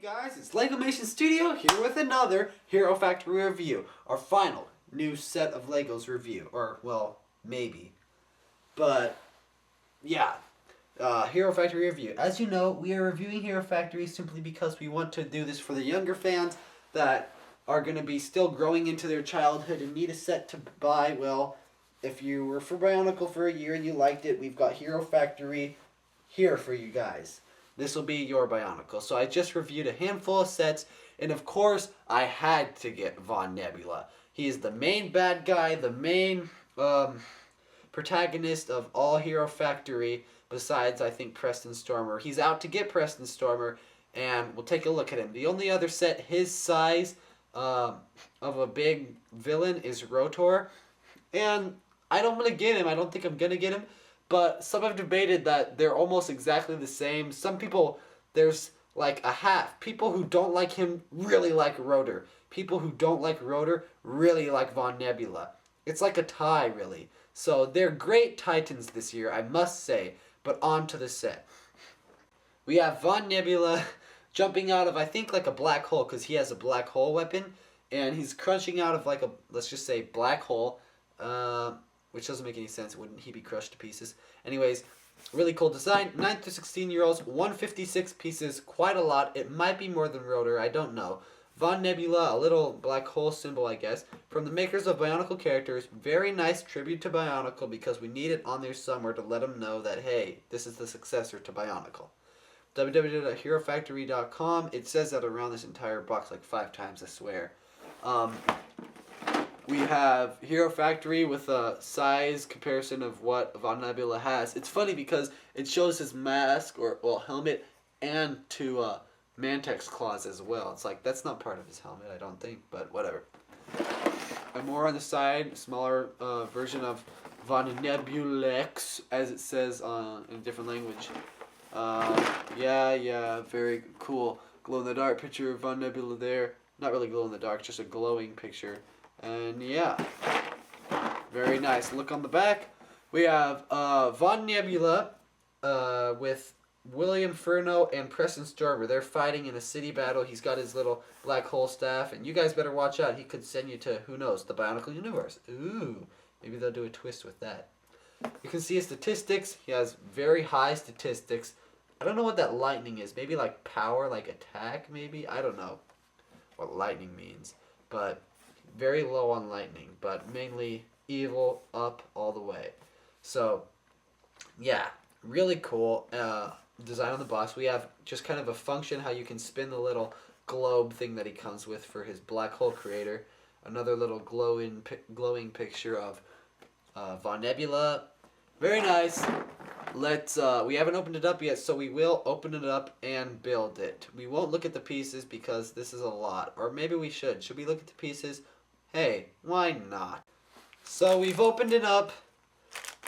guys, it's LegomationStudio here with another Hero Factory review. Our final new set of Legos review. Or, well, maybe. But, yeah. Hero Factory review. As you know, we are reviewing Hero Factory simply because we want to do this for the younger fans that are going to be still growing into their childhood and need a set to buy. Well, if you were for Bionicle for a year and you liked it, we've got Hero Factory here for you guys. This will be your Bionicle. So I just reviewed a handful of sets, and of course, I had to get Von Nebula. He is the main bad guy, the main protagonist of all Hero Factory, besides, I think, Preston Stormer. He's out to get Preston Stormer, and we'll take a look at him. The only other set his size of a big villain is Rotor, and I don't want to get him. I don't think I'm going to get him. But some have debated that they're almost exactly the same. Some people, there's like a half. People who don't like him really like Rotor. People who don't like Rotor really like Von Nebula. It's like a tie, really. So they're great Titans this year, I must say. But on to the set. We have Von Nebula jumping out of, I think, like a black hole, because he has a black hole weapon. And he's crunching out of like a, let's just say, black hole. Which doesn't make any sense. Wouldn't he be crushed to pieces? Anyways, really cool design. 9 to 16-year-olds, 156 pieces, quite a lot. It might be more than Rotor, I don't know. Von Nebula, a little black hole symbol, I guess. From the makers of Bionicle characters, very nice tribute to Bionicle because we need it on there somewhere to let them know that, hey, this is the successor to Bionicle. www.herofactory.com. It says that around this entire box like 5 times, I swear. We have Hero Factory with a size comparison of what Von Nebula has. It's funny because it shows his mask, or, well, helmet, and 2 Mantex claws as well. It's like, that's not part of his helmet, I don't think, but whatever. And more on the side, smaller version of Von Nebulex, as it says in a different language. Yeah, very cool. Glow-in-the-dark picture of Von Nebula there. Not really glow-in-the-dark, just a glowing picture. And yeah, very nice. Look on the back. We have Von Nebula with William Furno and Preston Stormer. They're fighting in a city battle. He's got his little black hole staff, and you guys better watch out. He could send you to, who knows, the Bionicle universe. Ooh, maybe they'll do a twist with that. You can see his statistics. He has very high statistics. I don't know what that lightning is. Maybe like power, like attack, maybe? I don't know what lightning means, but very low on lightning, but mainly evil up all the way. So, yeah, really cool design on the box. We have just kind of a function how you can spin the little globe thing that he comes with for his black hole creator. Another little glowing picture of Von Nebula. Very nice. Let's, we haven't opened it up yet, so we will open it up and build it. We won't look at the pieces because this is a lot. Or maybe we should. Should we look at the pieces? Hey, why not? So we've opened it up,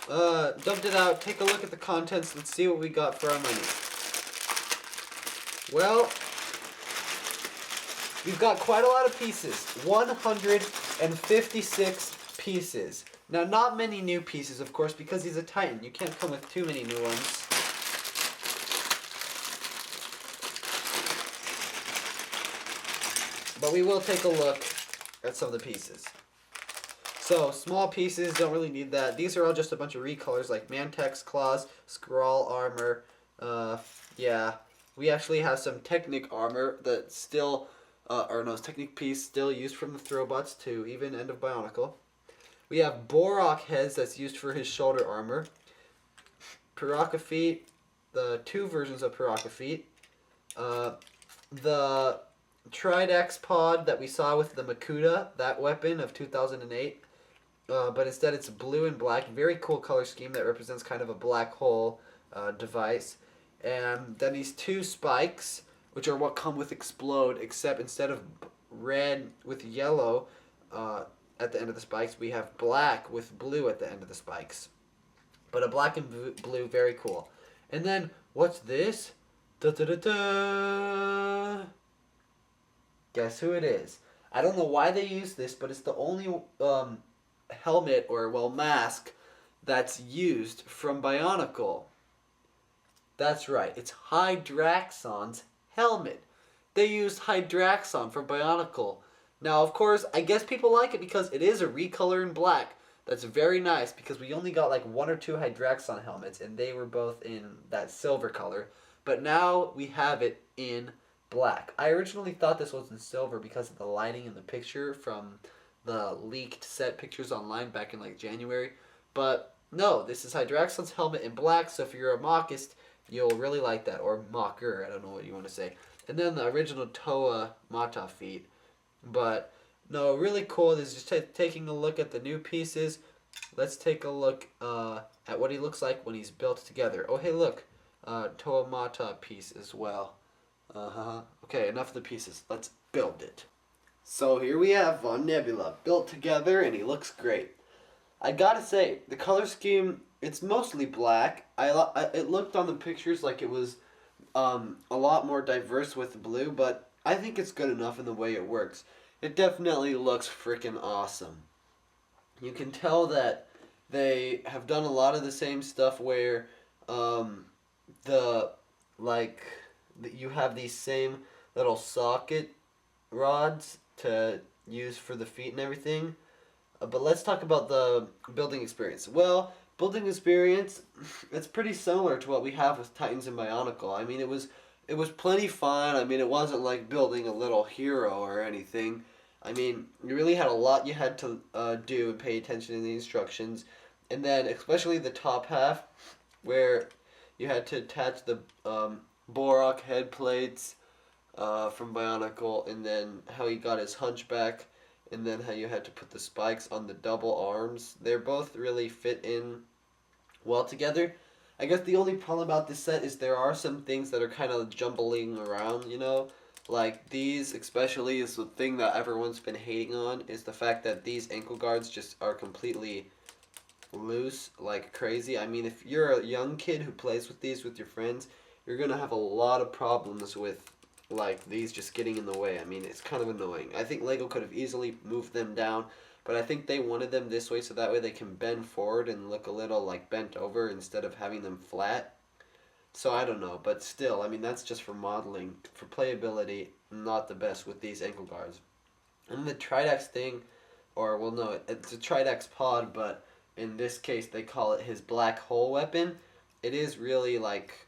dumped it out, take a look at the contents, let's see what we got for our money. Well, we've got quite a lot of pieces, 156 pieces. Now, not many new pieces, of course, because he's a Titan. You can't come with too many new ones. But we will take a look at some of the pieces. So, small pieces, don't really need that. These are all just a bunch of recolors like Mantex claws, Skrull armor. Yeah, we actually have some Technic armor that's still, Technic piece still used from the Throwbots to even End of Bionicle. We have Borok heads that's used for his shoulder armor. Piraka feet, the 2 versions of Piraka feet. The Tridex pod that we saw with the Makuta, that weapon of 2008. But instead it's blue and black. Very cool color scheme that represents kind of a black hole device. And then these 2 spikes, which are what come with Explode, except instead of red with yellow at the end of the spikes, we have black with blue at the end of the spikes. But a black and blue, very cool. And then, what's this? Da-da-da-da! Guess who it is? I don't know why they use this, but it's the only helmet, or, well, mask, that's used from Bionicle. That's right, it's Hydraxon's helmet. they used Hydraxon for Bionicle. Now, of course, I guess people like it because it is a recolor in black. That's very nice because we only got like 1 or 2 Hydraxon helmets and they were both in that silver color. But now we have it in black. I originally thought this was in silver because of the lighting in the picture from the leaked set pictures online back in like January. But no, this is Hydraxon's helmet in black, so if you're a Mockist, you'll really like that. Or Mocker, I don't know what you want to say. And then the original Toa Mata feet. But no, really cool. This is just taking a look at the new pieces. Let's take a look at what he looks like when he's built together. Oh, hey, look. Toa Mata piece as well. Okay, enough of the pieces. Let's build it. So here we have Von Nebula built together, and he looks great. I gotta say, the color scheme, it's mostly black. It looked on the pictures like it was a lot more diverse with blue, but I think it's good enough in the way it works. It definitely looks freaking awesome. You can tell that they have done a lot of the same stuff where you have these same little socket rods to use for the feet and everything. But let's talk about the building experience. Well, building experience, it's pretty similar to what we have with Titans and Bionicle. I mean, it was plenty fun. I mean, it wasn't like building a little hero or anything. I mean, you really had a lot you had to do and pay attention to the instructions. And then, especially the top half, where you had to attach the Borak head plates from Bionicle, and then how he got his hunchback, and then how you had to put the spikes on the double arms. They're both really fit in well together. I guess the only problem about this set is there are some things that are kind of jumbling around, you know? Like these especially is the thing that everyone's been hating on, is the fact that these ankle guards just are completely loose like crazy. I mean, if you're a young kid who plays with these with your friends, you're going to have a lot of problems with like these just getting in the way. I mean, it's kind of annoying. I think Lego could have easily moved them down, but I think they wanted them this way so that way they can bend forward and look a little like bent over instead of having them flat. So I don't know, but still, I mean, that's just for modeling. For playability, not the best with these ankle guards. And the Tridax thing, or well, no, it's a Tridax pod, but in this case they call it his black hole weapon. It is really like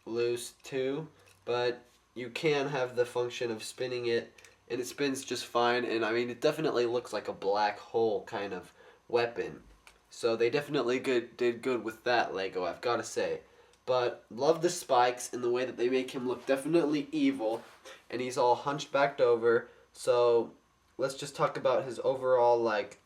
loose too, but you can have the function of spinning it, and it spins just fine. And I mean, it definitely looks like a black hole kind of weapon. So they definitely did good with that, Lego, I've got to say. But love the spikes and the way that they make him look definitely evil, and he's all hunchbacked over. So let's just talk about his overall like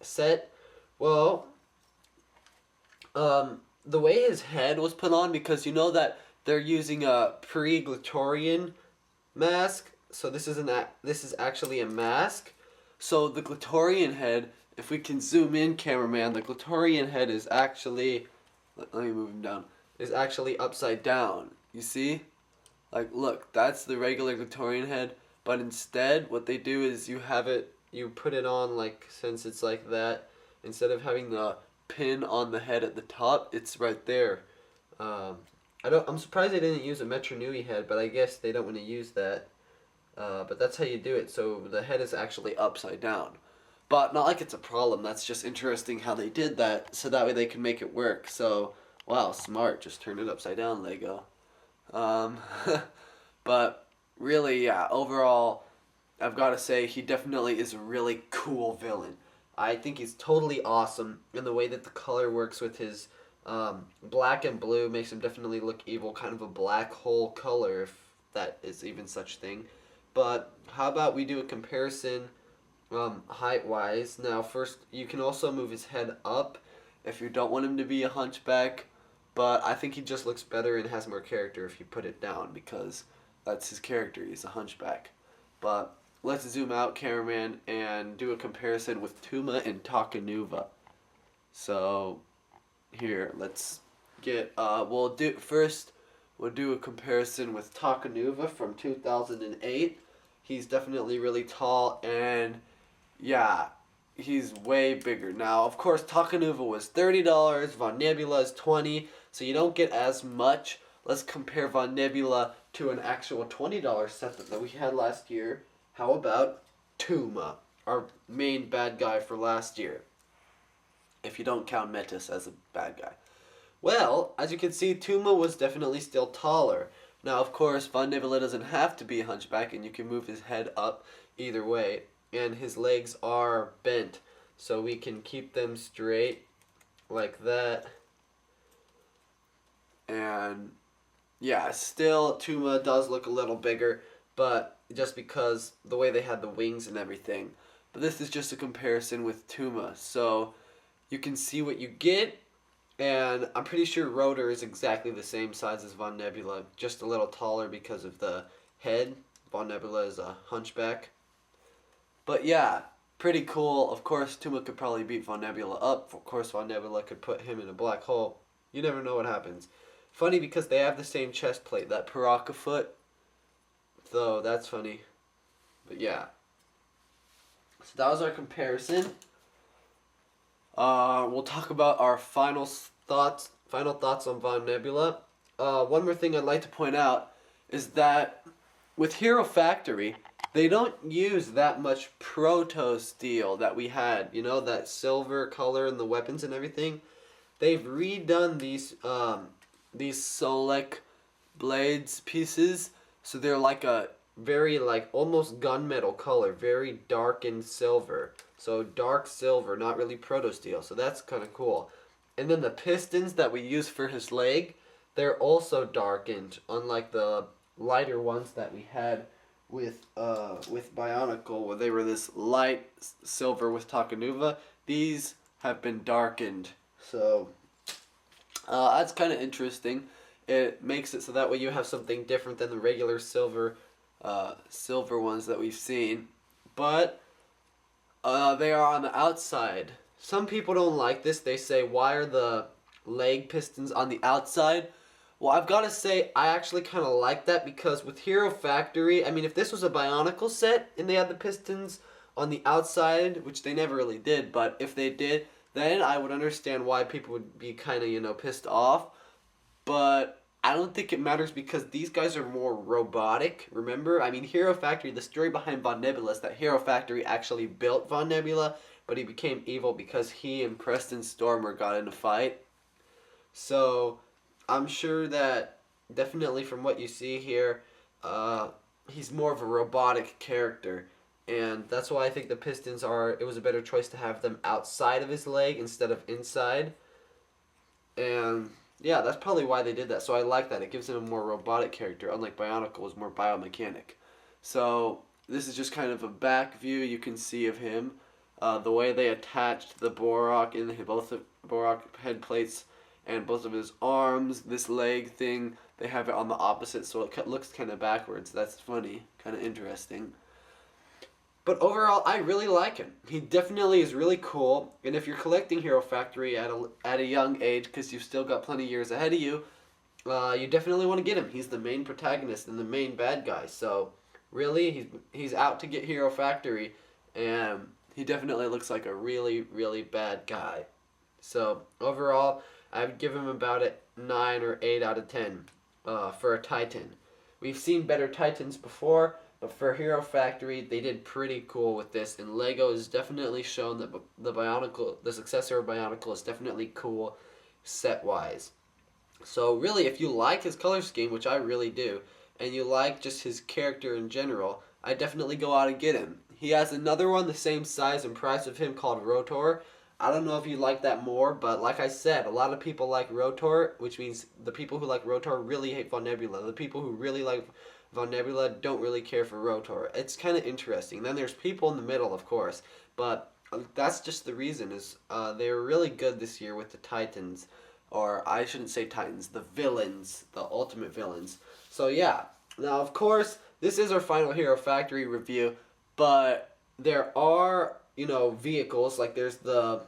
set. Well, the way his head was put on, because you know that they're using a pre-Glatorian mask, so this is actually a mask. So the Glatorian head, if we can zoom in, cameraman, the Glatorian head is actually, let me move him down, is actually upside down. You see? Like, look, that's the regular Glatorian head, but instead what they do is you put it on like, since it's like that, instead of having the pin on the head at the top, it's right there. I'm surprised they didn't use a Metro Nui head, but I guess they don't want to use that. But that's how you do it, so the head is actually upside down. But not like it's a problem, that's just interesting how they did that, so that way they can make it work. So, wow, smart, just turn it upside down, Lego. But really, yeah, overall, I've got to say, he definitely is a really cool villain. I think he's totally awesome, and the way that the color works with his black and blue makes him definitely look evil, kind of a black hole color, if that is even such thing. But how about we do a comparison height-wise. Now, first, you can also move his head up if you don't want him to be a hunchback, but I think he just looks better and has more character if you put it down, because that's his character, he's a hunchback. But let's zoom out, cameraman, and do a comparison with Tuma and Takanuva. So here, let's get we'll do a comparison with Takanuva from 2008. He's definitely really tall, and yeah, he's way bigger. Now, of course, Takanuva was $30, Von Nebula is $20, so you don't get as much. Let's compare Von Nebula to an actual $20 set that we had last year, how about Tuma, our main bad guy for last year, if you don't count Metis as a bad guy. Well, as you can see, Tuma was definitely still taller. Now, of course, Von Nebula doesn't have to be a hunchback, and you can move his head up either way, and his legs are bent, so we can keep them straight like that. And yeah, still Tuma does look a little bigger, but just because the way they had the wings and everything. But this is just a comparison with Tuma, so you can see what you get. And I'm pretty sure Rotor is exactly the same size as Von Nebula, just a little taller because of the head. Von Nebula is a hunchback. But yeah, pretty cool. Of course, Tuma could probably beat Von Nebula up. Of course, Von Nebula could put him in a black hole. You never know what happens. Funny because they have the same chest plate, that Paraka foot. So that's funny. But yeah. So that was our comparison. We'll talk about our final thoughts on Von Nebula. One more thing I'd like to point out is that with Hero Factory, they don't use that much proto steel that we had. You know, that silver color in the weapons and everything. They've redone these Solek blades pieces, so they're like a very almost gunmetal color, very darkened silver. So dark silver, not really proto steel. So that's kind of cool. And then the pistons that we use for his leg, they're also darkened, unlike the lighter ones that we had with Bionicle, where they were this light silver with Takanuva. These have been darkened. So that's kind of interesting. It makes it so that way you have something different than the regular silver ones that we've seen. But they are on the outside. Some people don't like this. They say, why are the leg pistons on the outside? Well, I've got to say, I actually kind of like that, because with Hero Factory, I mean, if this was a Bionicle set and they had the pistons on the outside, which they never really did, but if they did, then I would understand why people would be kind of, pissed off. But I don't think it matters, because these guys are more robotic, remember? I mean, Hero Factory, the story behind Von Nebula is that Hero Factory actually built Von Nebula, but he became evil because he and Preston Stormer got in a fight. So I'm sure that definitely from what you see here, he's more of a robotic character. And that's why I think the pistons it was a better choice to have them outside of his leg instead of inside. And yeah, that's probably why they did that. So I like that. It gives him a more robotic character, unlike Bionicle was more biomechanic. So this is just kind of a back view you can see of him. The way they attached the Borak in both the Borak head plates and both of his arms, this leg thing, they have it on the opposite, so it looks kind of backwards. That's funny, kind of interesting. But overall, I really like him. He definitely is really cool, and if you're collecting Hero Factory at a young age, because you've still got plenty of years ahead of you, you definitely want to get him. He's the main protagonist and the main bad guy, so really, he's out to get Hero Factory, and he definitely looks like a really, really bad guy. So overall, I would give him about a 9 or 8 out of 10 for a Titan. We've seen better Titans before, but for Hero Factory, they did pretty cool with this, and LEGO has definitely shown that the successor of Bionicle is definitely cool set-wise. So really, if you like his color scheme, which I really do, and you like just his character in general, I definitely go out and get him. He has another one the same size and price of him called Rotor. I don't know if you like that more, but like I said, a lot of people like Rotor, which means the people who like Rotor really hate Von Nebula. The people who really like Von Nebula don't really care for Rotor. It's kind of interesting. Then there's people in the middle, of course, but that's just the reason is they were really good this year with the Titans, or I shouldn't say Titans, the villains, the ultimate villains. So yeah, now of course, this is our final Hero Factory review, but there are, vehicles, like there's the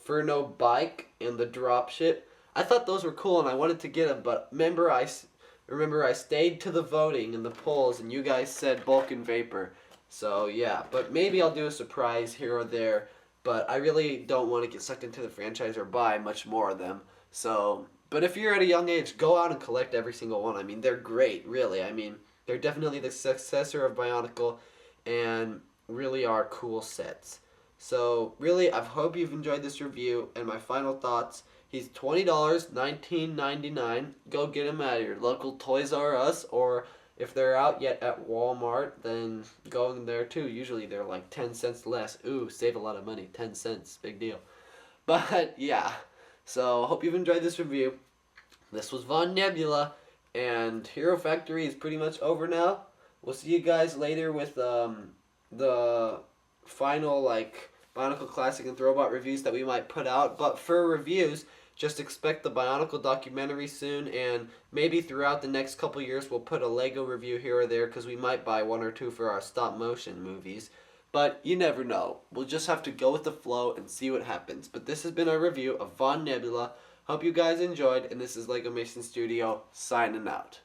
Furno bike and the dropship. I thought those were cool and I wanted to get them, but remember I stayed to the voting and the polls and you guys said bulk and vapor. So yeah, but maybe I'll do a surprise here or there, but I really don't want to get sucked into the franchise or buy much more of them. So But if you're at a young age, go out and collect every single one. I mean, they're great, really. I mean, they're definitely the successor of Bionicle and really are cool sets. So, really, I hope you've enjoyed this review. And my final thoughts, he's $20, $19.99. Go get him at your local Toys R Us, or if they're out yet at Walmart, then go in there too. Usually they're like 10 cents less. Ooh, save a lot of money. 10 cents, big deal. But, yeah. So, hope you've enjoyed this review. This was Von Nebula, and Hero Factory is pretty much over now. We'll see you guys later with the final, like, Bionicle Classic and Throwbot reviews that we might put out. But for reviews, just expect the Bionicle documentary soon, and maybe throughout the next couple years we'll put a Lego review here or there, because we might buy one or two for our stop-motion movies. But you never know. We'll just have to go with the flow and see what happens. But this has been our review of Von Nebula. Hope you guys enjoyed, and this is LegomationStudio signing out.